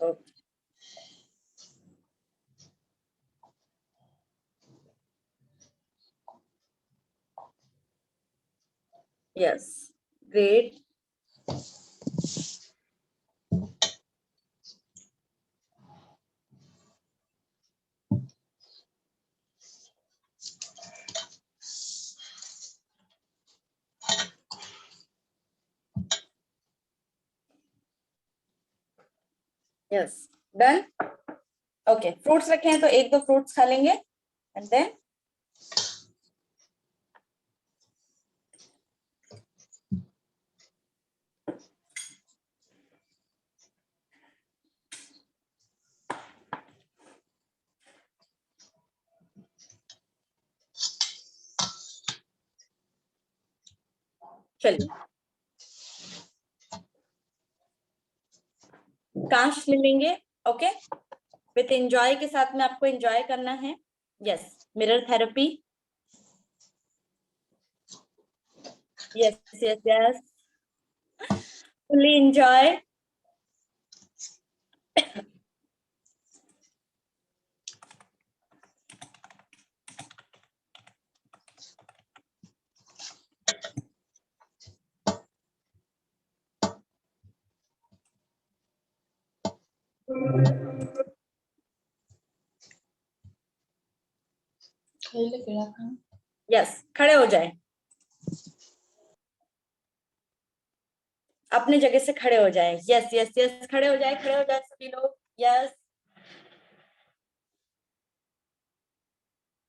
Okay. Yes, great. Yes, done. Okay, fruits रखे हैं तो एक दो फ्रूट्स खा लेंगे एंड देन चलिए कांच ले लेंगे. ओके, विथ एंजॉय के साथ में आपको एंजॉय करना है. Yes, mirror therapy. Yes yes yes, fully enjoy. Yes, खड़े हो जाए, अपने जगह से खड़े हो जाए. यस यस यस, खड़े हो जाए, खड़े हो जाए सभी लोग. Yes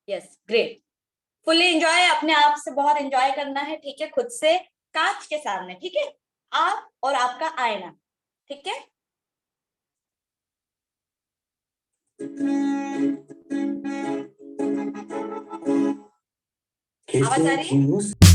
yes, great. Fully enjoy, अपने आप से बहुत एंजॉय करना है. ठीक है, खुद से, कांच के सामने. ठीक है, आप और आपका आईना. ठीक है, आवाज आ रही है?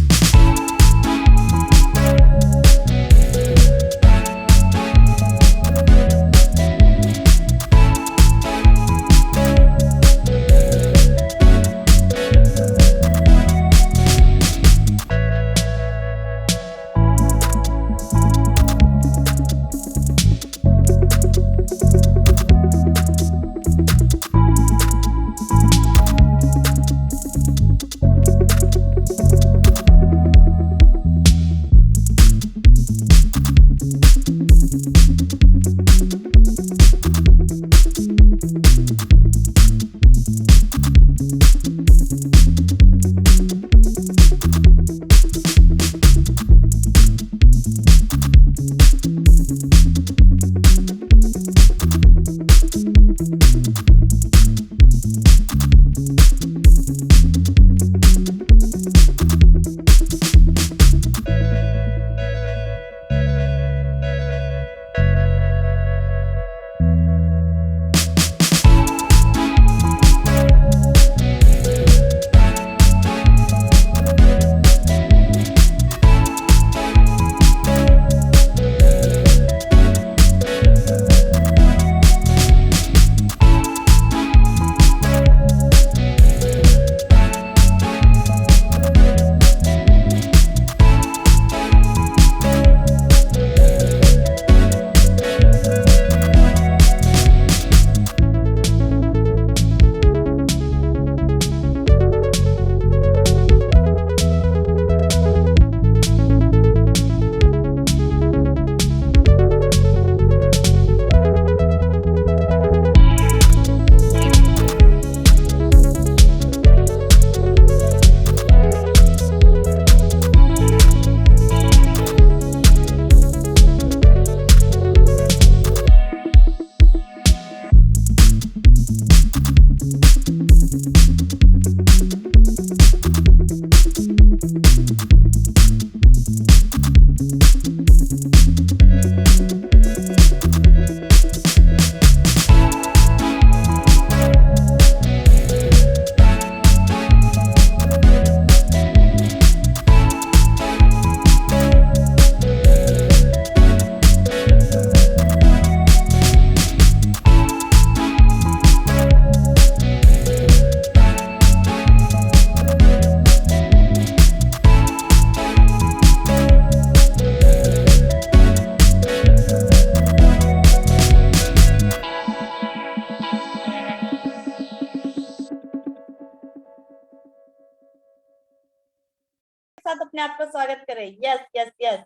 अपने आप को स्वागत करें। Yes yes yes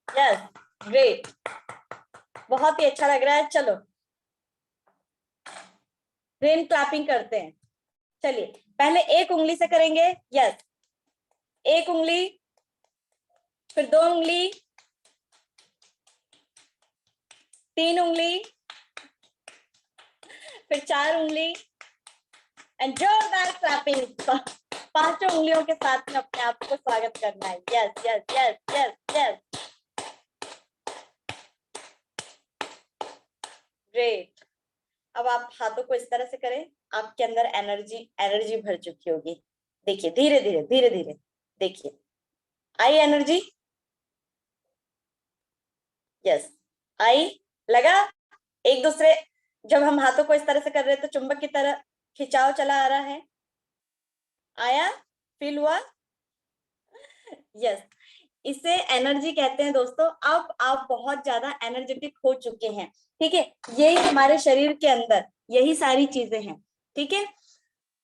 yes, great, बहुत ही अच्छा लग रहा है। चलो रेन क्लैपिंग करते हैं। चलिए पहले एक उंगली से करेंगे। यस, एक उंगली, फिर 2 उंगली, 3 उंगली, फिर 4 उंगली एंड जोरदार क्लैपिंग 5 उंगलियों के साथ में अपने आप को स्वागत करना है। Yes yes yes yes yes, great. अब आप हाथों को इस तरह से करें, आपके अंदर एनर्जी भर चुकी होगी। देखिए धीरे धीरे धीरे धीरे, देखिए आई एनर्जी। यस, आई, लगा। एक दूसरे, जब हम हाथों को इस तरह से कर रहे हैं तो चुंबक की तरह खिंचाव चला आ रहा है। आया, फील हुआ? यस, इसे एनर्जी कहते हैं दोस्तों। अब आप बहुत ज्यादा एनर्जेटिक हो चुके हैं, ठीक है। यही हमारे शरीर के अंदर यही सारी चीजें हैं, ठीक है।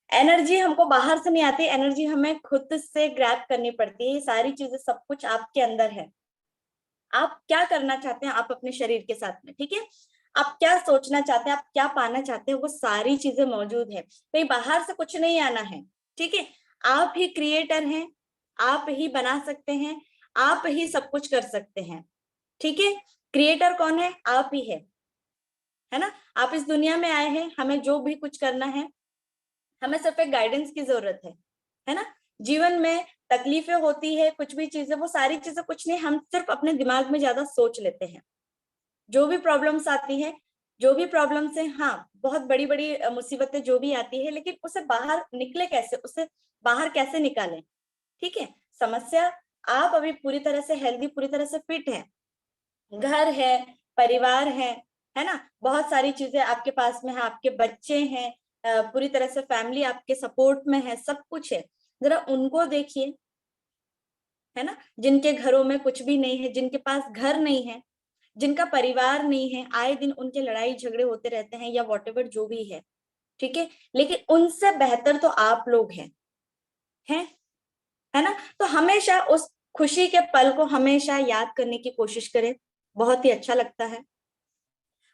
एनर्जी हमको बाहर से नहीं आती, एनर्जी हमें खुद से ग्रैब करनी पड़ती है। ये सारी चीजें सब कुछ आपके अंदर है। आप क्या करना चाहते हैं आप अपने शरीर के साथ में, ठीक है। आप क्या सोचना चाहते हैं, आप क्या पाना चाहते हैं, वो सारी चीजें मौजूद है। कहीं बाहर से कुछ नहीं आना है, ठीक है। आप ही क्रिएटर हैं, आप ही बना सकते हैं, आप ही सब कुछ कर सकते हैं, ठीक है। क्रिएटर कौन है? आप ही है ना। आप इस दुनिया में आए हैं, हमें जो भी कुछ करना है, हमें सिर्फ एक गाइडेंस की जरूरत है ना। जीवन में तकलीफें होती है, कुछ भी चीजें, वो सारी चीजें कुछ नहीं, हम सिर्फ अपने दिमाग में ज्यादा सोच लेते हैं। जो भी प्रॉब्लम्स आती है, जो भी प्रॉब्लम्स है, हाँ बहुत बड़ी बड़ी मुसीबतें जो भी आती है, लेकिन उसे बाहर निकले कैसे, उसे बाहर कैसे निकालें, ठीक है। समस्या, आप अभी पूरी तरह से हेल्दी, पूरी तरह से फिट है, घर है, परिवार है ना, बहुत सारी चीजें आपके पास में है, आपके बच्चे हैं, पूरी तरह से फैमिली आपके सपोर्ट में है, सब कुछ है। जरा उनको देखिए, है ना, जिनके घरों में कुछ भी नहीं है, जिनके पास घर नहीं है, जिनका परिवार नहीं है, आए दिन उनके लड़ाई झगड़े होते रहते हैं या वॉटेवर जो भी है, ठीक है। लेकिन उनसे बेहतर तो आप लोग हैं, है ना। तो हमेशा उस खुशी के पल को हमेशा याद करने की कोशिश करें, बहुत ही अच्छा लगता है।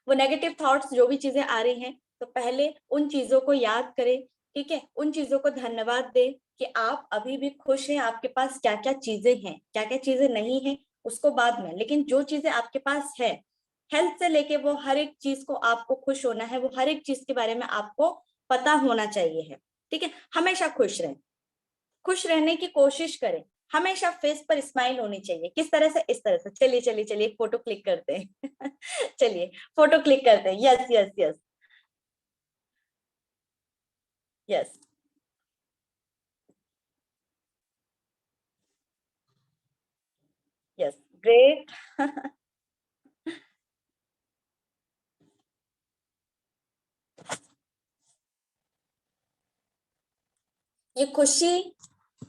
वो नेगेटिव थॉट्स जो भी चीजें आ रही हैं, तो पहले उन चीजों को याद करें, ठीक है। उन चीजों को धन्यवाद दें कि आप अभी भी खुश हैं, आपके पास क्या क्या चीजें हैं, क्या क्या चीजें नहीं है उसको बाद में, लेकिन जो चीजें आपके पास है, हेल्थ से लेके वो हर एक चीज को आपको खुश होना है, वो हर एक चीज के बारे में आपको पता होना चाहिए है, ठीक है। हमेशा खुश रहें, खुश रहने की कोशिश करें, हमेशा फेस पर स्माइल होनी चाहिए। किस तरह से? इस तरह से। चलिए चलिए चलिए, एक फोटो क्लिक करते हैं चलिए फोटो क्लिक करते हैं। Yes yes yes yes, yes, great ये खुशी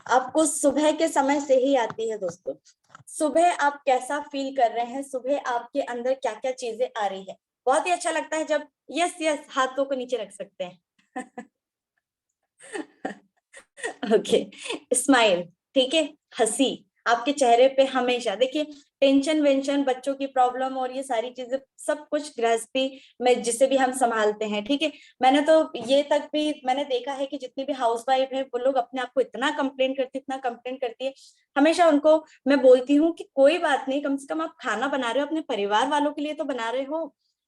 आपको सुबह के समय से ही आती है दोस्तों। सुबह आप कैसा फील कर रहे हैं, सुबह आपके अंदर क्या क्या चीजें आ रही है, बहुत ही अच्छा लगता है जब, यस यस, हाथों को नीचे रख सकते हैं ओके, स्माइल, ठीक है, हंसी आपके चेहरे पे हमेशा। देखिए टेंशन वेंशन, बच्चों की प्रॉब्लम और ये सारी चीजें सब कुछ गृहस्थी में जिसे भी हम संभालते हैं, ठीक है। मैंने तो ये तक भी मैंने देखा है कि जितनी भी हाउसवाइफ है वो लोग अपने आप को इतना कंप्लेन करती, इतना कंप्लेन करती है। हमेशा उनको मैं बोलती हूँ कि कोई बात नहीं, कम से कम आप खाना बना रहे हो, अपने परिवार वालों के लिए तो बना रहे हो।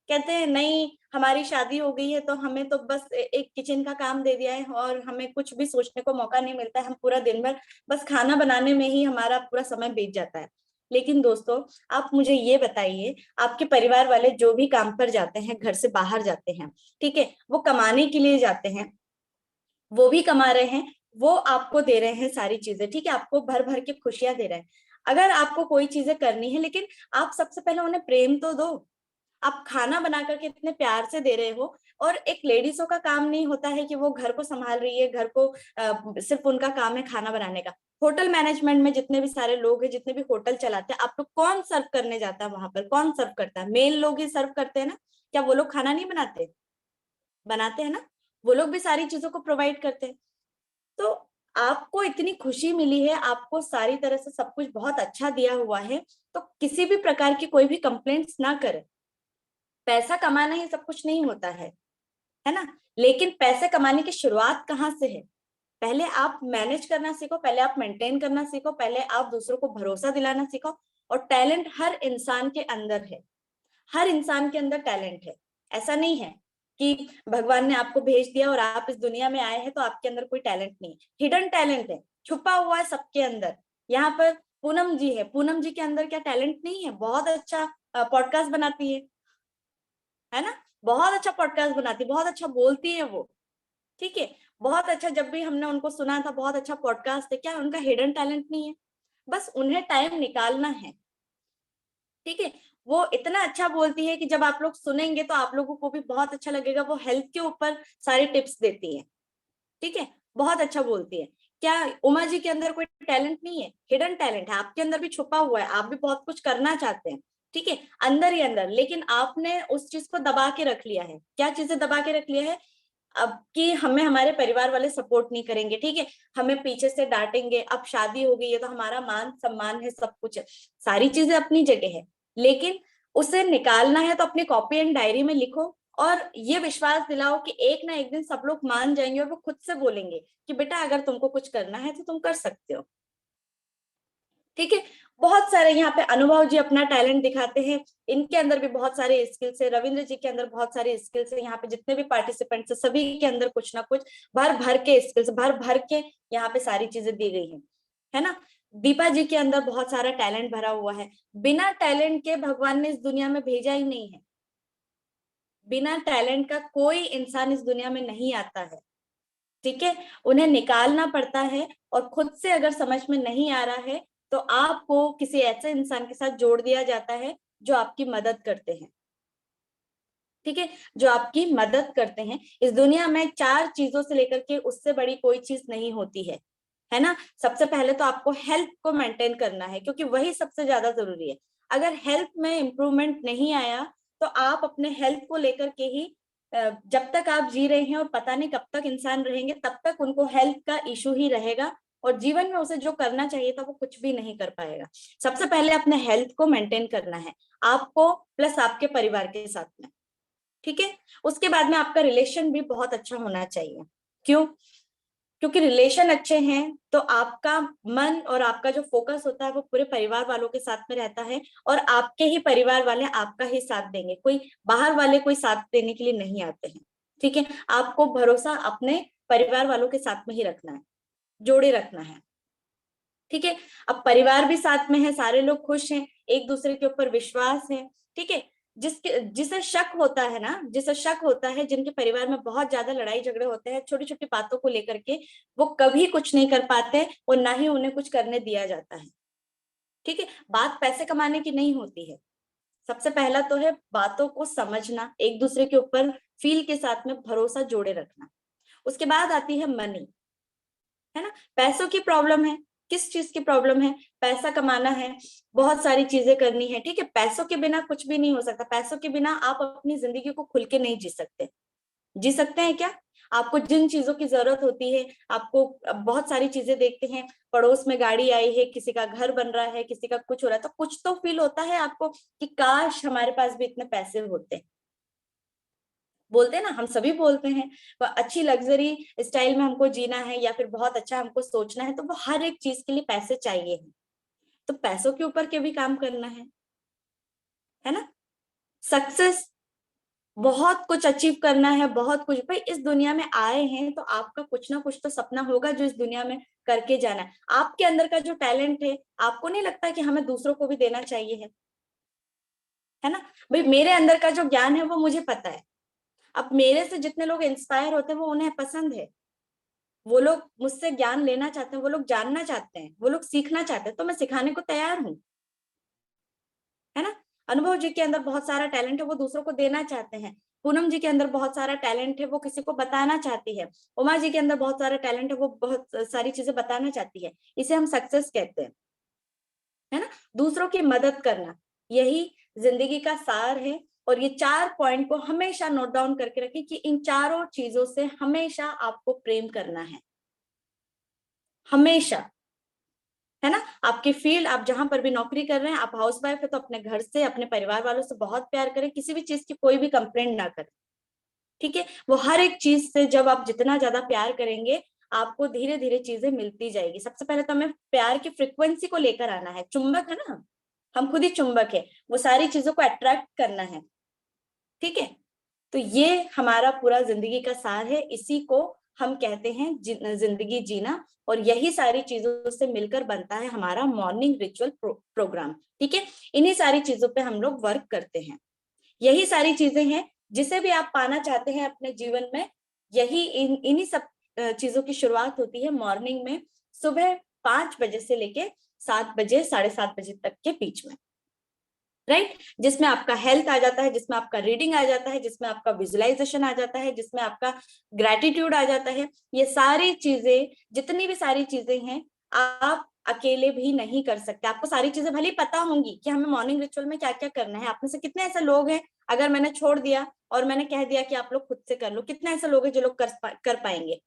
कहते हैं नहीं, हमारी शादी हो गई है तो हमें तो बस एक किचन का काम दे दिया है और हमें कुछ भी सोचने को मौका नहीं मिलता है, हम पूरा दिन भर बस खाना बनाने में ही हमारा पूरा समय बीत जाता है। लेकिन दोस्तों आप मुझे ये बताइए, आपके परिवार वाले जो भी काम पर जाते हैं, घर से बाहर जाते हैं, ठीक है, वो कमाने के लिए जाते हैं, वो भी कमा रहे हैं, वो आपको दे रहे हैं सारी चीजें, ठीक है, आपको भर भर के खुशियां दे रहे हैं। अगर आपको कोई चीजें करनी है, लेकिन आप सबसे पहले उन्हें प्रेम तो दो। आप खाना बना करके इतने प्यार से दे रहे हो, और एक लेडीजों का काम नहीं होता है कि वो घर को संभाल रही है, घर को सिर्फ उनका काम है खाना बनाने का। होटल मैनेजमेंट में जितने भी सारे लोग हैं, जितने भी होटल चलाते हैं, आप लोग कौन सर्व करने जाता है वहां पर? कौन सर्व करता है? मेल लोग ही सर्व करते हैं ना। क्या वो लोग खाना नहीं बनाते? बनाते हैं ना, वो लोग भी सारी चीजों को प्रोवाइड करते हैं। तो आपको इतनी खुशी मिली है, आपको सारी तरह से सब कुछ बहुत अच्छा दिया हुआ है, तो किसी भी प्रकार की कोई भी कंप्लेंट्स ना करें। पैसा कमाना ही सब कुछ नहीं होता है ना? लेकिन पैसे कमाने की शुरुआत कहाँ से है? पहले आप मैनेज करना सीखो, पहले आप मेंटेन करना सीखो, पहले आप दूसरों को भरोसा दिलाना सीखो। और टैलेंट हर इंसान के अंदर है, हर इंसान के अंदर टैलेंट है। ऐसा नहीं है कि भगवान ने आपको भेज दिया और आप इस दुनिया में आए हैं तो आपके अंदर कोई टैलेंट नहीं है। हिडन टैलेंट है, छुपा हुआ है सबके अंदर। यहाँ पर पूनम जी है, पूनम जी के अंदर क्या टैलेंट नहीं है? बहुत अच्छा पॉडकास्ट बनाती है ना? बहुत अच्छा पॉडकास्ट बनाती है, बहुत अच्छा बोलती है वो, ठीक है, बहुत अच्छा। जब भी हमने उनको सुना था, बहुत अच्छा पॉडकास्ट है। क्या उनका हिडन टैलेंट नहीं है? बस उन्हें टाइम निकालना है, ठीक है। वो इतना अच्छा बोलती है कि जब आप लोग सुनेंगे तो आप लोगों को भी बहुत अच्छा लगेगा। वो हेल्थ के ऊपर सारी टिप्स देती है, ठीक है, बहुत अच्छा बोलती है। क्या उमा जी के अंदर कोई टैलेंट नहीं है? हिडन टैलेंट है, आपके अंदर भी छुपा हुआ है। आप भी बहुत कुछ करना चाहते हैं, ठीक है, अंदर ही अंदर, लेकिन आपने उस चीज को दबा के रख लिया है। क्या चीजें दबा के रख लिया है? अब कि हमें हमारे परिवार वाले सपोर्ट नहीं करेंगे, ठीक है, हमें पीछे से डांटेंगे, अब शादी हो गई है तो हमारा मान सम्मान है, सब कुछ है, सारी चीजें अपनी जगह है, लेकिन उसे निकालना है तो अपनी कॉपी एंड डायरी में लिखो। और ये विश्वास दिलाओ कि एक ना एक दिन सब लोग मान जाएंगे और वो खुद से बोलेंगे कि बेटा अगर तुमको कुछ करना है तो तुम कर सकते हो, ठीक है। बहुत सारे यहाँ पे अनुभव जी अपना टैलेंट दिखाते हैं, इनके अंदर भी बहुत सारे स्किल्स है। रविंद्र जी के अंदर बहुत सारे स्किल्स है। यहाँ पे जितने भी पार्टिसिपेंट्स है सभी के अंदर कुछ ना कुछ भर भर के स्किल्स, भर भर के यहाँ पे सारी चीजें दी गई है ना? दीपा जी के अंदर बहुत सारा टैलेंट भरा हुआ है। बिना टैलेंट के भगवान ने इस दुनिया में भेजा ही नहीं है। बिना टैलेंट का कोई इंसान इस दुनिया में नहीं आता है, ठीक है। उन्हें निकालना पड़ता है, और खुद से अगर समझ में नहीं आ रहा है तो आपको किसी ऐसे इंसान के साथ जोड़ दिया जाता है जो आपकी मदद करते हैं, ठीक है, जो आपकी मदद करते हैं। इस दुनिया में 4 चीजों से लेकर के उससे बड़ी कोई चीज नहीं होती है ना? सबसे पहले तो आपको हेल्थ को मेंटेन करना है, क्योंकि वही सबसे ज्यादा जरूरी है। अगर हेल्थ में इंप्रूवमेंट नहीं आया तो आप अपने हेल्थ को लेकर के ही जब तक आप जी रहे हैं, और पता नहीं कब तक इंसान रहेंगे, तब तक उनको हेल्थ का इशू ही रहेगा, और जीवन में उसे जो करना चाहिए था वो कुछ भी नहीं कर पाएगा। सबसे पहले अपने हेल्थ को मेंटेन करना है, आपको प्लस आपके परिवार के साथ में, ठीक है। उसके बाद में आपका रिलेशन भी बहुत अच्छा होना चाहिए। क्यों? क्योंकि रिलेशन अच्छे हैं तो आपका मन और आपका जो फोकस होता है वो पूरे परिवार वालों के साथ में रहता है, और आपके ही परिवार वाले आपका ही साथ देंगे। कोई बाहर वाले कोई साथ देने के लिए नहीं आते हैं, ठीक है। आपको भरोसा अपने परिवार वालों के साथ में ही रखना है, जोड़े रखना है, ठीक है। अब परिवार भी साथ में है, सारे लोग खुश हैं, एक दूसरे के ऊपर विश्वास है, ठीक है। जिसे शक होता है ना, जिसे शक होता है, जिनके परिवार में बहुत ज्यादा लड़ाई झगड़े होते हैं छोटी छोटी बातों को लेकर के, वो कभी कुछ नहीं कर पाते और ना ही उन्हें कुछ करने दिया जाता है, ठीक है। बात पैसे कमाने की नहीं होती है। सबसे पहला तो है बातों को समझना, एक दूसरे के ऊपर फील के साथ में भरोसा जोड़े रखना। उसके बाद आती है मनी, है ना? पैसों की प्रॉब्लम है, किस चीज की प्रॉब्लम है? पैसा कमाना है, बहुत सारी चीजें करनी है, ठीक है। पैसों के बिना कुछ भी नहीं हो सकता। पैसों के बिना आप अपनी जिंदगी को खुल के नहीं जी सकते। जी सकते हैं क्या? आपको जिन चीजों की जरूरत होती है, आपको बहुत सारी चीजें देखते हैं, पड़ोस में गाड़ी आई है, किसी का घर बन रहा है, किसी का कुछ हो रहा है, तो कुछ तो फील होता है आपको कि काश हमारे पास भी इतने पैसे होते। बोलते हैं ना, हम सभी बोलते हैं। अच्छी लग्जरी स्टाइल में हमको जीना है या फिर बहुत अच्छा हमको सोचना है, तो वो हर एक चीज के लिए पैसे चाहिए हैं। तो पैसों के ऊपर के भी काम करना है ना? सक्सेस, बहुत कुछ अचीव करना है, बहुत कुछ। भाई इस दुनिया में आए हैं तो आपका कुछ ना कुछ तो सपना होगा जो इस दुनिया में करके जाना है। आपके अंदर का जो टैलेंट है, आपको नहीं लगता कि हमें दूसरों को भी देना चाहिए है ना? भाई मेरे अंदर का जो ज्ञान है वो मुझे पता है। अब मेरे से जितने लोग इंस्पायर होते हैं वो उन्हें पसंद है, वो लोग मुझसे ज्ञान लेना चाहते हैं, वो लोग जानना चाहते हैं, वो लोग सीखना चाहते हैं, तो मैं सिखाने को तैयार हूँ, है ना? अनुभव जी के अंदर बहुत सारा टैलेंट है, वो दूसरों को देना चाहते हैं। पूनम जी के अंदर बहुत सारा टैलेंट है, वो किसी को बताना चाहती है। उमा जी के अंदर बहुत सारा टैलेंट है, वो बहुत सारी चीजें बताना चाहती है। इसे हम सक्सेस कहते हैं, है ना? दूसरों की मदद करना, यही जिंदगी का सार है। और ये 4 पॉइंट को हमेशा नोट डाउन करके रखें कि इन चारों चीजों से हमेशा आपको प्रेम करना है। हमेशा, है ना। आपकी फील्ड, आप जहां पर भी नौकरी कर रहे हैं, आप हाउस वाइफ है तो अपने घर से, अपने परिवार वालों से बहुत प्यार करें, किसी भी चीज की कोई भी कंप्लेंट ना करें, ठीक है। वो हर एक चीज से जब आप जितना ज्यादा प्यार करेंगे, आपको धीरे धीरे चीजें मिलती जाएगी। सबसे पहले तो हमें प्यार की फ्रिक्वेंसी को लेकर आना है, चुंबक है ना, हम खुद ही चुंबक है, वो सारी चीजों को अट्रैक्ट करना है, ठीक है। तो ये हमारा पूरा जिंदगी का सार है, इसी को हम कहते हैं जिंदगी जीना। और यही सारी चीजों से मिलकर बनता है हमारा मॉर्निंग रिचुअल प्रोग्राम, ठीक है। इन्हीं सारी चीजों पे हम लोग वर्क करते हैं, यही सारी चीजें हैं जिसे भी आप पाना चाहते हैं अपने जीवन में। यही इन्हीं सब चीजों की शुरुआत होती है मॉर्निंग में, सुबह 5 बजे से लेके 7 बजे, 7:30 बजे तक के बीच में, राइट। जिसमें आपका हेल्थ आ जाता है, जिसमें आपका रीडिंग आ जाता है, जिसमें आपका विजुअलाइजेशन आ जाता है, जिसमें आपका ग्रेटिट्यूड आ जाता है। ये सारी चीजें, जितनी भी सारी चीजें हैं, आप अकेले भी नहीं कर सकते। आपको सारी चीजें भले ही पता होंगी कि हमें मॉर्निंग रिचुअल में क्या क्या करना है। आप में से कितने ऐसे लोग हैं, अगर मैंने छोड़ दिया और मैंने कह दिया कि आप लोग खुद से कर लो, कितने ऐसे लोग हैं जो लोग कर पाएंगे?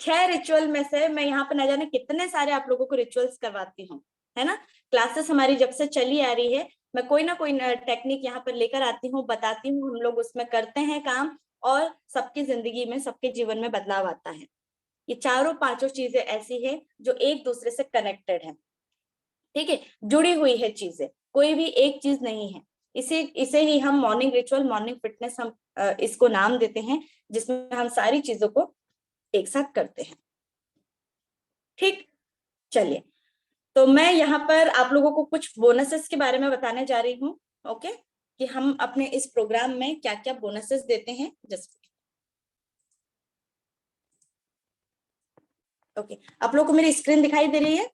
6 रिचुअल में से मैं यहाँ पे न जाने कितने सारे आप लोगों को रिचुअल्स करवाती हूँ, है ना। क्लासेस हमारी जब से चली आ रही है, मैं कोई ना कोई टेक्निक यहाँ पर लेकर आती हूँ, बताती हूँ, हम लोग उसमें करते हैं काम, और सबकी जिंदगी में, सबके जीवन में बदलाव आता है। ये चारों पांचों चीजें ऐसी है जो एक दूसरे से कनेक्टेड है, ठीक है, जुड़ी हुई है चीजें, कोई भी एक चीज नहीं है। इसे इसे ही हम मॉर्निंग रिचुअल, मॉर्निंग फिटनेस, हम इसको नाम देते हैं, जिसमें हम सारी चीजों को एक साथ करते हैं, ठीक। चलिए, तो मैं यहाँ पर आप लोगों को कुछ बोनसेस के बारे में बताने जा रही हूँ, ओके, कि हम अपने इस प्रोग्राम में क्या क्या बोनसेस देते हैं। जस्ट ओके, आप लोगों को मेरी स्क्रीन दिखाई दे रही है?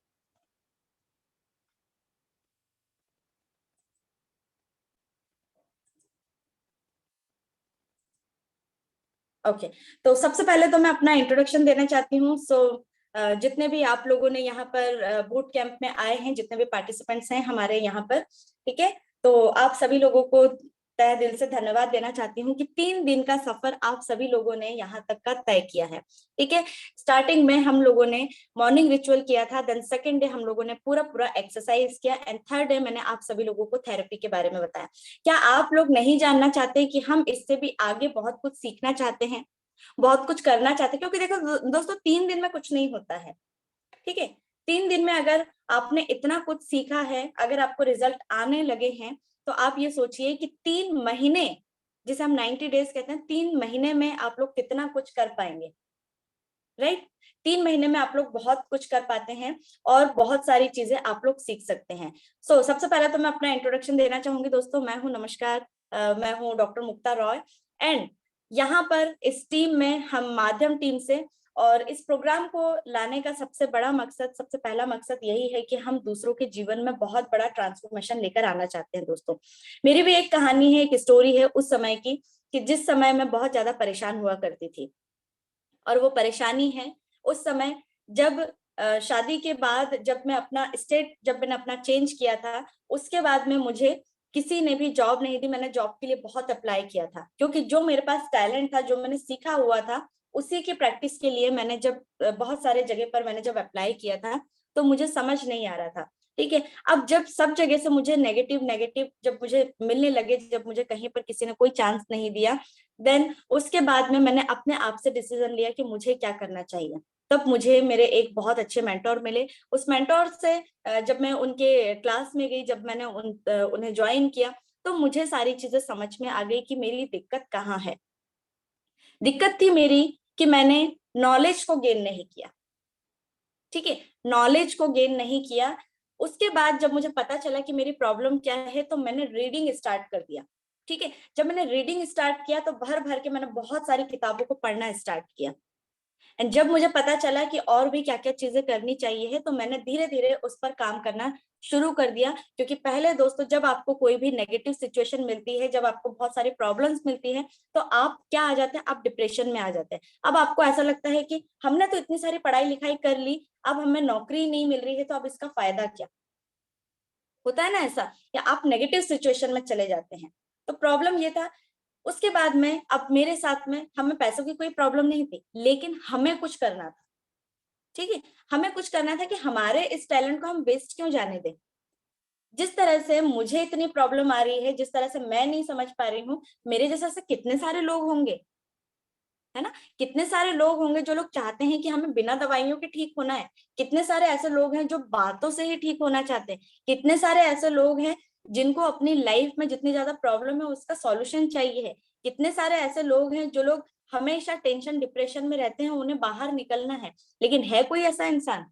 ओके, तो सबसे पहले तो मैं अपना इंट्रोडक्शन देना चाहती हूँ। जितने भी आप लोगों ने यहाँ पर बूट कैंप में आए हैं, जितने भी पार्टिसिपेंट्स हैं हमारे यहाँ पर, ठीक है, तो आप सभी लोगों को तहे दिल से धन्यवाद देना चाहती हूँ कि 3 दिन का सफर आप सभी लोगों ने यहाँ तक का तय किया है, ठीक है। स्टार्टिंग में हम लोगों ने मॉर्निंग रिचुअल किया था, देन सेकेंड डे हम लोगों ने पूरा पूरा एक्सरसाइज किया, एंड थर्ड डे मैंने आप सभी लोगों को थेरेपी के बारे में बताया। क्या आप लोग नहीं जानना चाहते कि हम इससे भी आगे बहुत कुछ सीखना चाहते हैं, बहुत कुछ करना चाहते हैं? क्योंकि देखो दोस्तों, 3 दिन में कुछ नहीं होता है, ठीक है। 3 दिन में अगर आपने इतना कुछ सीखा है, अगर आपको रिजल्ट आने लगे हैं, तो आप ये सोचिए कि 3 महीने, जिसे हम 90 डेज कहते हैं, 3 महीने में आप लोग कितना कुछ कर पाएंगे, राइट। 3 महीने में आप लोग बहुत कुछ कर पाते हैं, और बहुत सारी चीजें आप लोग सीख सकते हैं। सबसे पहले तो मैं अपना इंट्रोडक्शन देना चाहूंगी दोस्तों। मैं हूं, नमस्कार, मैं हूं डॉक्टर मुक्ता रॉय, एंड यहाँ पर इस टीम में हम माध्यम टीम से, और इस प्रोग्राम को लाने का सबसे बड़ा मकसद, सबसे पहला मकसद यही है कि हम दूसरों के जीवन में बहुत बड़ा ट्रांसफॉर्मेशन लेकर आना चाहते हैं दोस्तों। मेरी भी एक कहानी है, एक स्टोरी है उस समय की, कि जिस समय मैं बहुत ज्यादा परेशान हुआ करती थी। और वो परेशानी है उस समय, जब शादी के बाद, जब मैं अपना स्टेट, जब मैंने अपना चेंज किया था, उसके बाद में मुझे किसी ने भी जॉब नहीं दी। मैंने जॉब के लिए बहुत अप्लाई किया था, क्योंकि जो मेरे पास टैलेंट था, जो मैंने सीखा हुआ था, उसी की प्रैक्टिस के लिए मैंने जब बहुत सारे जगह पर मैंने जब अप्लाई किया था, तो मुझे समझ नहीं आ रहा था, ठीक है। अब जब सब जगह से मुझे नेगेटिव नेगेटिव जब मुझे मिलने लगे, जब मुझे कहीं पर किसी ने कोई चांस नहीं दिया, देन उसके बाद में मैंने अपने आप से डिसीजन लिया कि मुझे क्या करना चाहिए। तब मुझे मेरे एक बहुत अच्छे मेंटोर मिले। उस मेंटोर से जब मैं उनके क्लास में गई, जब मैंने उन्हें ज्वाइन किया, तो मुझे सारी चीजें समझ में आ गई कि मेरी दिक्कत कहाँ है। दिक्कत थी मेरी कि मैंने नॉलेज को गेन नहीं किया, ठीक है, नॉलेज को गेन नहीं किया। उसके बाद जब मुझे पता चला कि मेरी प्रॉब्लम क्या है, तो मैंने रीडिंग स्टार्ट कर दिया, ठीक है। जब मैंने रीडिंग स्टार्ट किया, तो भर भर के मैंने बहुत सारी किताबों को पढ़ना स्टार्ट किया। एंड जब मुझे पता चला कि और भी क्या क्या चीजें करनी चाहिए है, तो मैंने धीरे धीरे उस पर काम करना शुरू कर दिया। क्योंकि पहले दोस्तों, जब आपको कोई भी नेगेटिव सिचुएशन मिलती है, जब आपको बहुत सारी प्रॉब्लम्स मिलती है, तो आप क्या आ जाते हैं, आप डिप्रेशन में आ जाते हैं। अब आपको ऐसा लगता है कि हमने तो इतनी सारी पढ़ाई लिखाई कर ली, अब हमें नौकरी नहीं मिल रही है, तो अब इसका फायदा क्या? होता है ना ऐसा, या आप नेगेटिव सिचुएशन में चले जाते हैं। तो प्रॉब्लम ये था, उसके बाद में अब मेरे साथ में हमें पैसों की कोई प्रॉब्लम नहीं थी, लेकिन हमें कुछ करना था, ठीक है, हमें कुछ करना था कि हमारे इस टैलेंट को हम वेस्ट क्यों जाने दें। जिस तरह से मुझे इतनी प्रॉब्लम आ रही है, जिस तरह से मैं नहीं समझ पा रही हूँ, मेरे जैसे ऐसे कितने सारे लोग होंगे, है ना, कितने सारे लोग होंगे जो लोग चाहते हैं कि हमें बिना दवाइयों के ठीक होना है। कितने सारे ऐसे लोग हैं जो बातों से ही ठीक होना चाहते हैं। कितने सारे ऐसे लोग हैं जिनको अपनी लाइफ में जितनी ज्यादा प्रॉब्लम है उसका सॉल्यूशन चाहिए है। कितने सारे ऐसे लोग हैं जो लोग हमेशा टेंशन डिप्रेशन में रहते हैं, उन्हें बाहर निकलना है, लेकिन है कोई ऐसा इंसान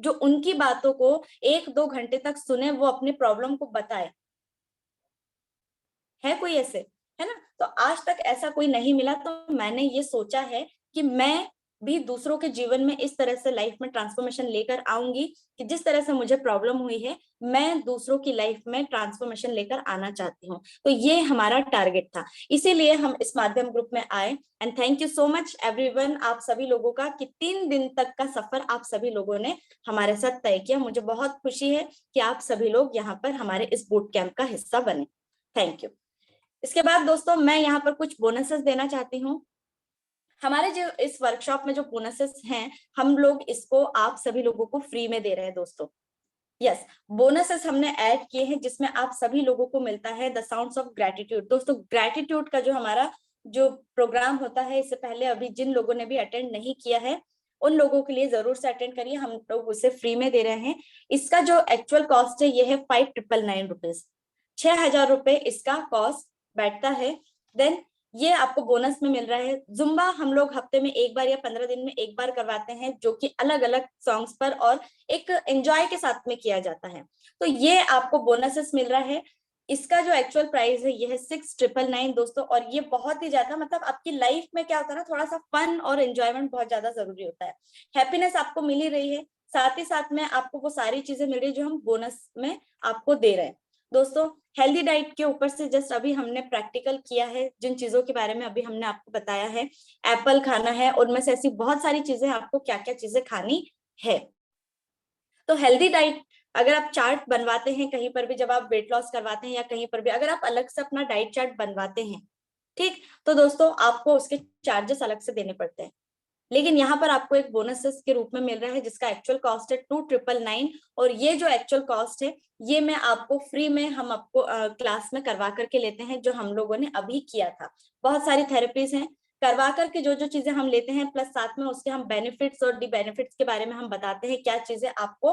जो उनकी बातों को 1-2 घंटे तक सुने, वो अपनी प्रॉब्लम को बताए? है कोई ऐसे, है ना? तो आज तक ऐसा कोई नहीं मिला। तो मैंने ये सोचा है कि मैं भी दूसरों के जीवन में इस तरह से लाइफ में ट्रांसफॉर्मेशन लेकर आऊंगी कि जिस तरह से मुझे प्रॉब्लम हुई है, मैं दूसरों की लाइफ में ट्रांसफॉर्मेशन लेकर आना चाहती हूँ। तो ये हमारा टारगेट था, इसीलिए हम इस माध्यम ग्रुप में आए। And thank you so much everyone, आप सभी लोगों का, कि 3 दिन तक का सफर आप सभी लोगों ने हमारे साथ तय किया। मुझे बहुत खुशी है कि आप सभी लोग यहाँ पर हमारे इस बूट कैंप का हिस्सा बने। Thank you. इसके बाद दोस्तों मैं यहाँ पर कुछ बोनसेस देना चाहती हूँ। हमारे जो इस वर्कशॉप में जो बोनसेस हैं, हम लोग इसको आप सभी लोगों को फ्री में दे रहे हैं दोस्तों। यस, बोनसेस हमने ऐड किए हैं जिसमें आप सभी लोगों को मिलता है द साउंड्स ऑफ ग्रेटिट्यूड। दोस्तों ग्रेटिट्यूड का जो हमारा जो प्रोग्राम होता है, इससे पहले अभी जिन लोगों ने भी अटेंड नहीं किया है उन लोगों के लिए जरूर से अटेंड करिए, हम लोग उसे फ्री में दे रहे हैं। इसका जो एक्चुअल कॉस्ट है ये है 5,999 रुपीज, 6,000 रुपए इसका कॉस्ट बैठता है। देन ये आपको बोनस में मिल रहा है। जुम्बा हम लोग हफ्ते में एक बार या 15 दिन में एक बार करवाते हैं, जो कि अलग अलग सॉन्ग्स पर और एक एंजॉय के साथ में किया जाता है। तो ये आपको बोनसेस मिल रहा है। इसका जो एक्चुअल प्राइस है ये है 6,999 दोस्तों। और ये बहुत ही ज्यादा, मतलब आपकी लाइफ में क्या होता है ना, थोड़ा सा फन और एंजॉयमेंट बहुत ज्यादा जरूरी होता है। हैप्पीनेस आपको मिल ही रही है, साथ ही साथ में आपको वो सारी चीजें मिल रही है जो हम बोनस में आपको दे रहे हैं। दोस्तों हेल्दी डाइट के ऊपर से जस्ट अभी हमने प्रैक्टिकल किया है, जिन चीजों के बारे में अभी हमने आपको बताया है, एप्पल खाना है, उनमें से ऐसी बहुत सारी चीजें, आपको क्या क्या चीजें खानी है। तो हेल्दी डाइट अगर आप चार्ट बनवाते हैं कहीं पर भी, जब आप वेट लॉस करवाते हैं या कहीं पर भी अगर आप अलग से अपना डाइट चार्ट बनवाते हैं, ठीक, तो दोस्तों आपको उसके चार्जेस अलग से देने पड़ते हैं। लेकिन यहाँ पर आपको एक बोनसेस के रूप में मिल रहा है जिसका एक्चुअल कॉस्ट है 2,999। और ये जो एक्चुअल कॉस्ट है ये मैं आपको फ्री में, हम आपको क्लास में करवा करके लेते हैं, जो हम लोगों ने अभी किया था। बहुत सारी थेरेपीज हैं, करवा करके जो जो चीजें हम लेते हैं, प्लस साथ में उसके हम बेनिफिट्स और डी बेनिफिट्स के बारे में हम बताते हैं, क्या चीजें आपको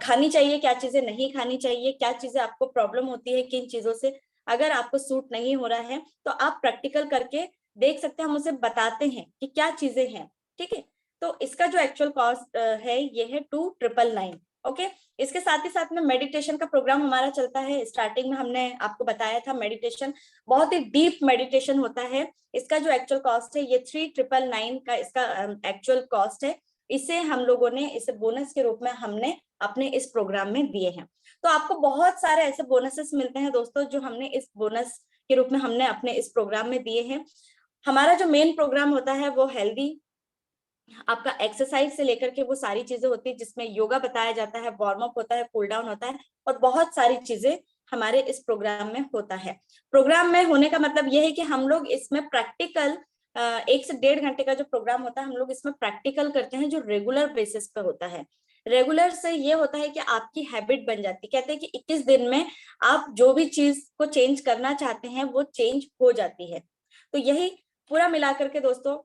खानी चाहिए, क्या चीजें नहीं खानी चाहिए, क्या चीजें आपको प्रॉब्लम होती है किन चीजों से। अगर आपको सूट नहीं हो रहा है तो आप प्रैक्टिकल करके देख सकते हैं, हम उसे बताते हैं कि क्या चीजें हैं, ठीक है। तो इसका जो एक्चुअल कॉस्ट है ये है 2,999। ओके, इसके साथ ही साथ में मेडिटेशन का प्रोग्राम हमारा चलता है। स्टार्टिंग में हमने आपको बताया था मेडिटेशन बहुत ही डीप मेडिटेशन होता है। इसका जो एक्चुअल कॉस्ट है ये 3,999 का इसका एक्चुअल कॉस्ट है। इसे हम लोगों ने इसे बोनस के रूप में हमने अपने इस प्रोग्राम में दिए हैं। तो आपको बहुत सारे ऐसे बोनसेस मिलते हैं दोस्तों जो हमने इस बोनस के रूप में हमने अपने इस प्रोग्राम में दिए हैं। हमारा जो मेन प्रोग्राम होता है वो हेल्दी, आपका एक्सरसाइज से लेकर के वो सारी चीजें होती है, जिसमें योगा बताया जाता है, वार्म अप होता है, कूल डाउन होता है, और बहुत सारी चीजें हमारे इस प्रोग्राम में होता है। प्रोग्राम में होने का मतलब यह है कि हम लोग इसमें प्रैक्टिकल 1 से 1.5 घंटे का जो प्रोग्राम होता है, हम लोग इसमें प्रैक्टिकल करते हैं जो रेगुलर बेसिस पे होता है। रेगुलर से ये होता है कि आपकी हैबिट बन जाती है। कहते हैं कि 21 दिन में आप जो भी चीज को चेंज करना चाहते हैं वो चेंज हो जाती है। तो यही पूरा मिलाकर के दोस्तों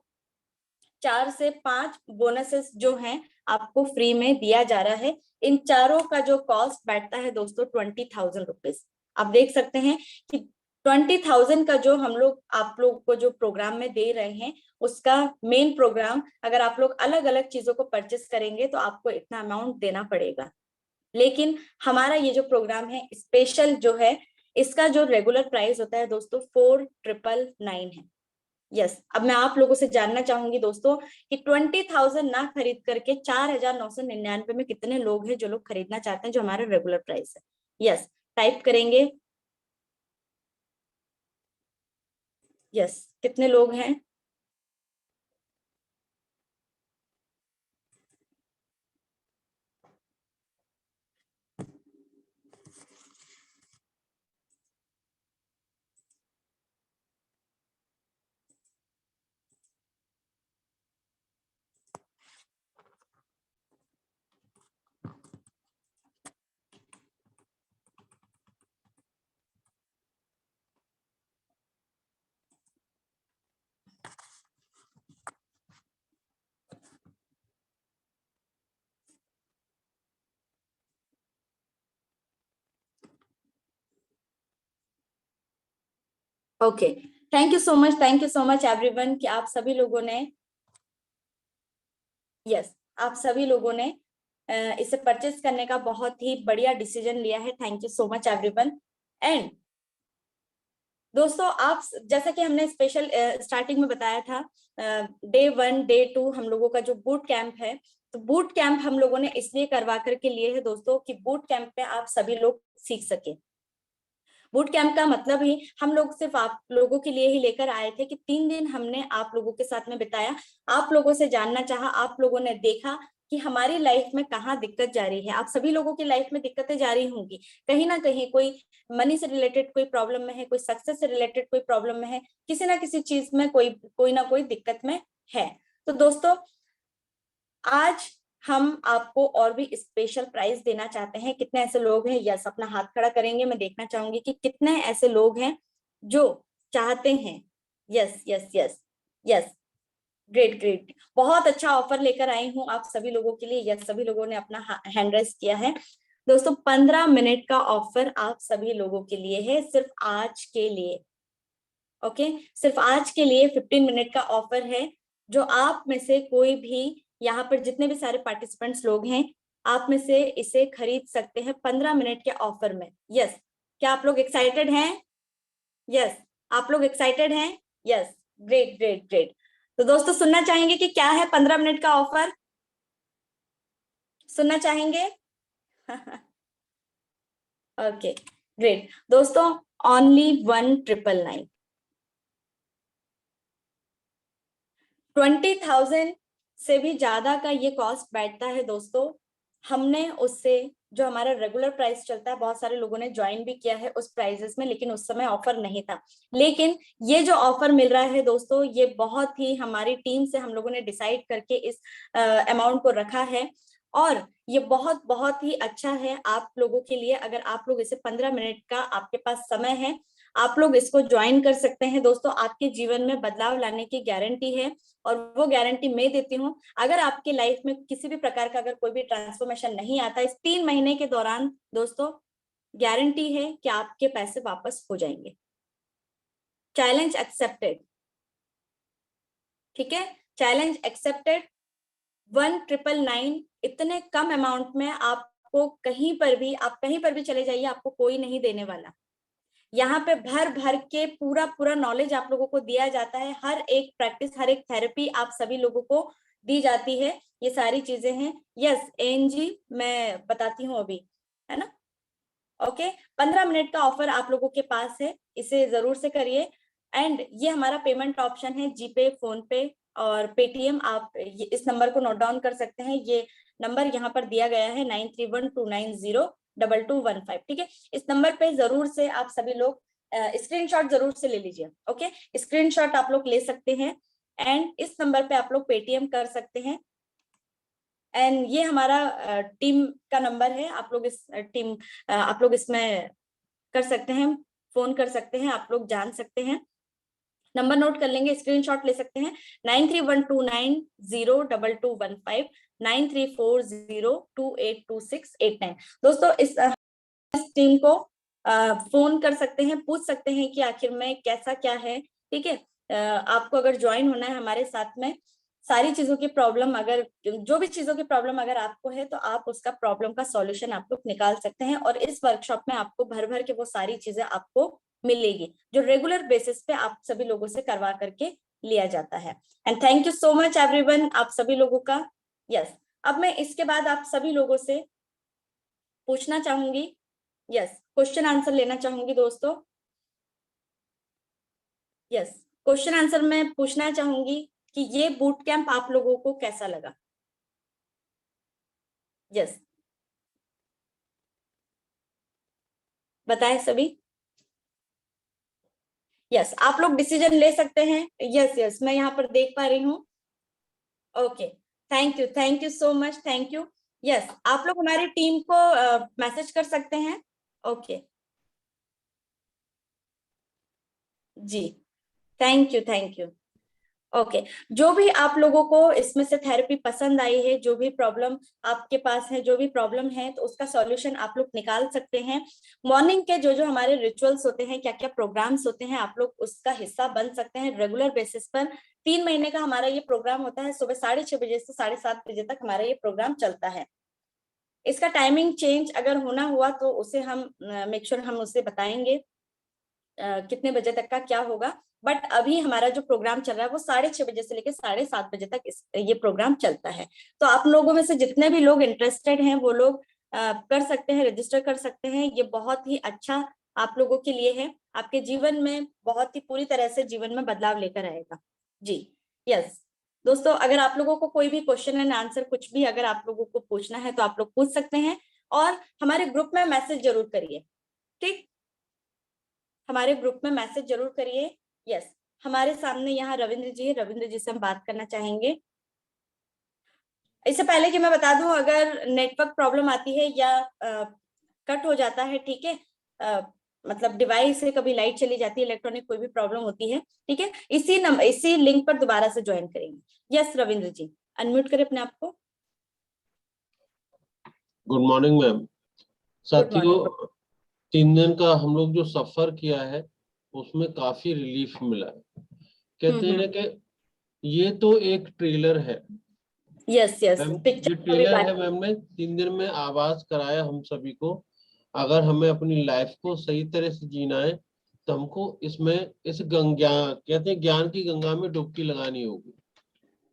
4 से 5 बोनसेस जो हैं आपको फ्री में दिया जा रहा है। इन चारों का जो कॉस्ट बैठता है दोस्तों 20,000 रुपीज। आप देख सकते हैं कि 20,000 का जो हम लोग आप लोग को जो प्रोग्राम में दे रहे हैं, उसका मेन प्रोग्राम अगर आप लोग अलग अलग चीजों को परचेस करेंगे तो आपको इतना अमाउंट देना पड़ेगा। लेकिन हमारा ये जो प्रोग्राम है स्पेशल जो है, इसका जो रेगुलर प्राइस होता है दोस्तों 4,999 है। यस, अब मैं आप लोगों से जानना चाहूंगी दोस्तों कि 20,000 ना खरीद करके 4,999 में कितने लोग हैं जो लोग खरीदना चाहते हैं, जो हमारा रेगुलर प्राइस है। यस, टाइप करेंगे। यस, कितने लोग हैं? Okay, thank you so much everyone कि आप सभी लोगों ने आप सभी लोगों ने इसे परचेस करने का बहुत ही बढ़िया डिसीजन लिया है। Thank you so much everyone. And दोस्तों, आप जैसा कि हमने स्पेशल स्टार्टिंग में बताया था, डे 1 डे 2 हम लोगों का जो बूट कैंप है, तो बूट कैंप हम लोगों ने इसलिए करवा करके लिए है दोस्तों कि बूट कैंप में आप सभी लोग सीख सके। बूट कैंप का मतलब ही हम लोग सिर्फ आप लोगों के लिए ही लेकर आए थे कि 3 दिन हमने आप लोगों के साथ में बिताया, आप लोगों से जानना चाहा, आप लोगों ने देखा कि हमारी लाइफ में कहाँ दिक्कत जा रही है। आप सभी लोगों की लाइफ में दिक्कतें जा रही होंगी, कहीं ना कहीं कोई मनी से रिलेटेड कोई प्रॉब्लम में है, कोई सक्सेस से रिलेटेड कोई प्रॉब्लम में है, किसी ना किसी चीज में कोई ना कोई दिक्कत में है। तो दोस्तों, आज हम आपको और भी स्पेशल प्राइज देना चाहते हैं। कितने ऐसे लोग हैं, यस अपना हाथ खड़ा करेंगे, मैं देखना चाहूंगी कि कितने ऐसे लोग हैं जो चाहते हैं। Yes yes yes yes, great great, बहुत अच्छा ऑफर लेकर आई हूँ आप सभी लोगों के लिए। यस, सभी लोगों ने अपना हैंड रेस किया है दोस्तों। 15 मिनट का ऑफर आप सभी लोगों के लिए है, सिर्फ आज के लिए। ओके, सिर्फ आज के लिए 15 मिनट का ऑफर है, जो आप में से कोई भी, यहाँ पर जितने भी सारे पार्टिसिपेंट्स लोग हैं, आप में से इसे खरीद सकते हैं 15 मिनट के ऑफर में। यस, क्या आप लोग एक्साइटेड हैं? यस, आप लोग एक्साइटेड हैं? Yes, great great great. तो दोस्तों, सुनना चाहेंगे कि क्या है 15 मिनट का ऑफर? सुनना चाहेंगे? ओके, ग्रेट दोस्तों, ओनली 1999, 20,000 से भी ज्यादा का ये कॉस्ट बैठता है दोस्तों। हमने उससे, जो हमारा रेगुलर प्राइस चलता है, बहुत सारे लोगों ने ज्वाइन भी किया है उस प्राइजेस में, लेकिन उस समय ऑफर नहीं था। लेकिन ये जो ऑफर मिल रहा है दोस्तों, ये बहुत ही हमारी टीम से हम लोगों ने डिसाइड करके इस अमाउंट को रखा है, और ये बहुत बहुत ही अच्छा है आप लोगों के लिए। अगर आप लोग इसे 15 मिनट का आपके पास समय है, आप लोग इसको ज्वाइन कर सकते हैं दोस्तों। आपके जीवन में बदलाव लाने की गारंटी है, और वो गारंटी मैं देती हूँ। अगर आपके लाइफ में किसी भी प्रकार का अगर कोई भी ट्रांसफॉर्मेशन नहीं आता इस 3 महीने के दौरान दोस्तों, गारंटी है कि आपके पैसे वापस हो जाएंगे। चैलेंज एक्सेप्टेड, ठीक है, चैलेंज एक्सेप्टेड। 1999, इतने कम अमाउंट में आपको कहीं पर भी, आप कहीं पर भी चले जाइए, आपको कोई नहीं देने वाला। यहाँ पे भर भर के पूरा पूरा नॉलेज आप लोगों को दिया जाता है, हर एक प्रैक्टिस, हर एक थेरेपी आप सभी लोगों को दी जाती है। ये सारी चीजें हैं। यस एनजी, मैं बताती हूँ अभी, है ना। ओके, 15 मिनट का ऑफर आप लोगों के पास है, इसे जरूर से करिए। एंड ये हमारा पेमेंट ऑप्शन है, जीपे, फोन पे और पेटीएम। आप इस नंबर को नोट डाउन कर सकते हैं, ये नंबर यहाँ पर दिया गया है 9312902215, ठीक है। इस नंबर पे जरूर से आप सभी लोग स्क्रीनशॉट जरूर से ले लीजिए। ओके, स्क्रीनशॉट आप लोग ले सकते हैं, एंड इस नंबर पे आप लोग पेटीएम कर सकते हैं। एंड ये हमारा टीम का नंबर है, आप लोग इस टीम आप लोग इसमें कर सकते हैं, फोन कर सकते हैं, आप लोग जान सकते हैं। नंबर नोट कर लेंगे, स्क्रीनशॉट ले सकते हैं, 9312902215, 9340282689। दोस्तों, इस टीम को फोन कर सकते हैं, पूछ सकते हैं कि आखिर में कैसा क्या है, ठीक है। आपको अगर ज्वाइन होना है हमारे साथ में, सारी चीजों की प्रॉब्लम, अगर जो भी चीजों की प्रॉब्लम अगर आपको है, तो आप उसका प्रॉब्लम का सॉल्यूशन आप लोग निकाल सकते हैं। और इस वर्कशॉप में आपको भर भर के वो सारी चीजें आपको मिलेगी, जो रेगुलर बेसिस पे आप सभी लोगों से करवा करके लिया जाता है। And thank you so much everyone, आप सभी लोगों का। यस, अब मैं इसके बाद आप सभी लोगों से पूछना चाहूंगी, यस क्वेश्चन आंसर लेना चाहूंगी दोस्तों। यस, क्वेश्चन आंसर में पूछना चाहूंगी कि ये बूट कैंप आप लोगों को कैसा लगा। यस, बताएं सभी। यस, आप लोग डिसीजन ले सकते हैं। यस यस, मैं यहाँ पर देख पा रही हूँ। Okay, thank you so much, thank you. Yes, आप लोग हमारी टीम को मैसेज कर सकते हैं। ओके, जी, thank you thank you. Okay जो भी आप लोगों को इसमें से थेरेपी पसंद आई है, जो भी प्रॉब्लम आपके पास है, जो भी प्रॉब्लम है, तो उसका सॉल्यूशन आप लोग निकाल सकते हैं। मॉर्निंग के जो जो हमारे रिचुअल्स होते हैं, क्या क्या प्रोग्राम्स होते हैं, आप लोग उसका हिस्सा बन सकते हैं रेगुलर बेसिस पर। 3 महीने का हमारा ये प्रोग्राम होता है, सुबह 6:30 बजे से 7:30 बजे तक हमारा ये प्रोग्राम चलता है। इसका टाइमिंग चेंज अगर होना हुआ तो उसे हम मेक श्योर हम उसे बताएंगे कितने बजे तक का क्या होगा। बट अभी हमारा जो प्रोग्राम चल रहा है वो 6:30 बजे से लेकर 7:30 बजे तक ये प्रोग्राम चलता है। तो आप लोगों में से जितने भी लोग इंटरेस्टेड हैं वो लोग कर सकते हैं, रजिस्टर कर सकते हैं। ये बहुत ही अच्छा आप लोगों के लिए है, आपके जीवन में बहुत ही पूरी तरह से जीवन में बदलाव लेकर आएगा। जी यस दोस्तों, अगर आप लोगों को कोई भी क्वेश्चन एंड आंसर कुछ भी अगर आप लोगों को पूछना है तो आप लोग पूछ सकते हैं, और हमारे ग्रुप में मैसेज जरूर करिए। ठीक, हमारे ग्रुप में मैसेज जरूर करिए। यस हमारे सामने यहाँ रविंद्र जी है, रविंद्र जी से हम बात करना चाहेंगे। इससे पहले कि मैं बता दूं, अगर नेटवर्क प्रॉब्लम आती है या कट हो जाता है, ठीक है, मतलब डिवाइस से कभी लाइट चली जाती है, इलेक्ट्रॉनिक कोई भी प्रॉब्लम होती है, ठीक है, इसी लिंक पर दोबारा से ज्वाइन करेंगे। यस रविंद्र जी अनम्यूट करें अपने आप को। Good morning ma'am. गुड साथियों, मॉर्निंग। 3 दिन का हम लोग जो सफर किया है उसमें काफी रिलीफ मिला है। कहते हैं कि ये तो एक ट्रेलर है। यस यस मैम पिक्चर ये का भी ट्रेलर है, बात। मैम ने 3 दिन में आवाज कराया हम सभी को। अगर हमें अपनी लाइफ को सही तरह से जीना है तो हमको इसमें इस गंगा कहते हैं ज्ञान की गंगा में डुबकी लगानी होगी।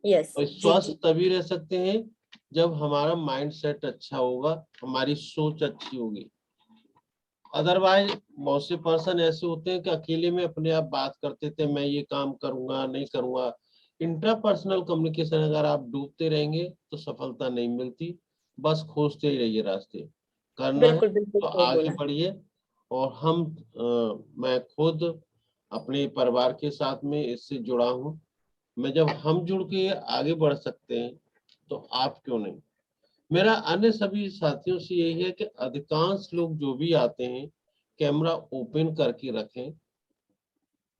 यस और जी स्वस्थ जी तभी रह सकते हैं जब हमारा माइंड सेट अच्छा होगा, हमारी सोच अच्छी होगी। अदरवाइज बहुत से पर्सन ऐसे होते हैं कि अकेले में अपने आप बात करते थे, मैं ये काम करूंगा नहीं करूंगा। इंट्रापर्सनल कम्युनिकेशन अगर आप डूबते रहेंगे तो सफलता नहीं मिलती। बस खोजते ही रहिए, रास्ते करना है बिल्कुल बिल्कुल तो सही आगे बोला। बढ़िए। और मैं खुद अपने परिवार के साथ में इससे जुड़ा हूँ। मैं जब हम जुड़ के आगे बढ़ सकते हैं तो आप क्यों नहीं। मेरा अन्य सभी साथियों से यही है कि अधिकांश लोग जो भी आते हैं कैमरा ओपन करके रखें,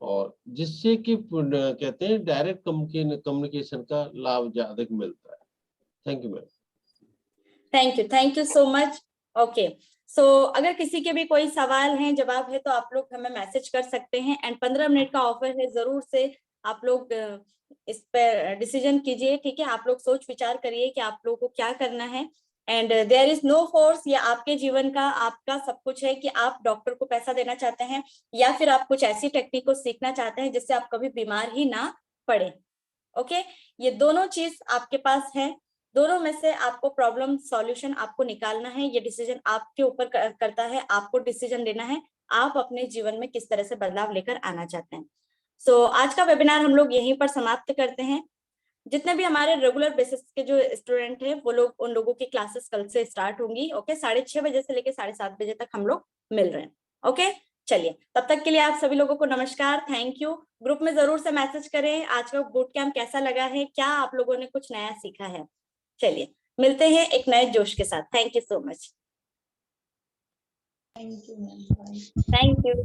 और जिससे कि कहते हैं डायरेक्ट कम्युनिकेशन का लाभ ज्यादा मिलता है। Thank you ma'am. Thank you so much. Okay so अगर किसी के भी कोई सवाल है जवाब है तो आप लोग हमें मैसेज कर सकते हैं। एंड 15 मिनट का ऑफर है, जरूर से आप लोग इस पर डिसीजन कीजिए। ठीक है, आप लोग सोच विचार करिए कि आप लोगों को क्या करना है। And there is no force, ये आपके जीवन का आपका सब कुछ है कि आप डॉक्टर को पैसा देना चाहते हैं या फिर आप कुछ ऐसी टेक्निक को सीखना चाहते हैं जिससे आप कभी बीमार ही ना पड़े। ओके ये दोनों चीज आपके पास है, दोनों में से आपको प्रॉब्लम सॉल्यूशन आपको निकालना है। ये डिसीजन आपके ऊपर करता है, आपको डिसीजन लेना है आप अपने जीवन में किस तरह से बदलाव लेकर आना चाहते हैं। सो आज का वेबिनार हम लोग यहीं पर समाप्त करते हैं। जितने भी हमारे रेगुलर बेसिस के जो स्टूडेंट हैं वो लोग, उन लोगों की क्लासेस कल से स्टार्ट होंगी। ओके 6:30 बजे से लेकर 7:30 बजे तक हम लोग मिल रहे हैं। ओके चलिए, तब तक के लिए आप सभी लोगों को नमस्कार, थैंक यू। ग्रुप में जरूर से मैसेज करें आज का बूट कैंप कैसा लगा है, क्या आप लोगों ने कुछ नया सीखा है। चलिए मिलते हैं एक नए जोश के साथ। Thank you so much. Thank you ma'am. Thank you.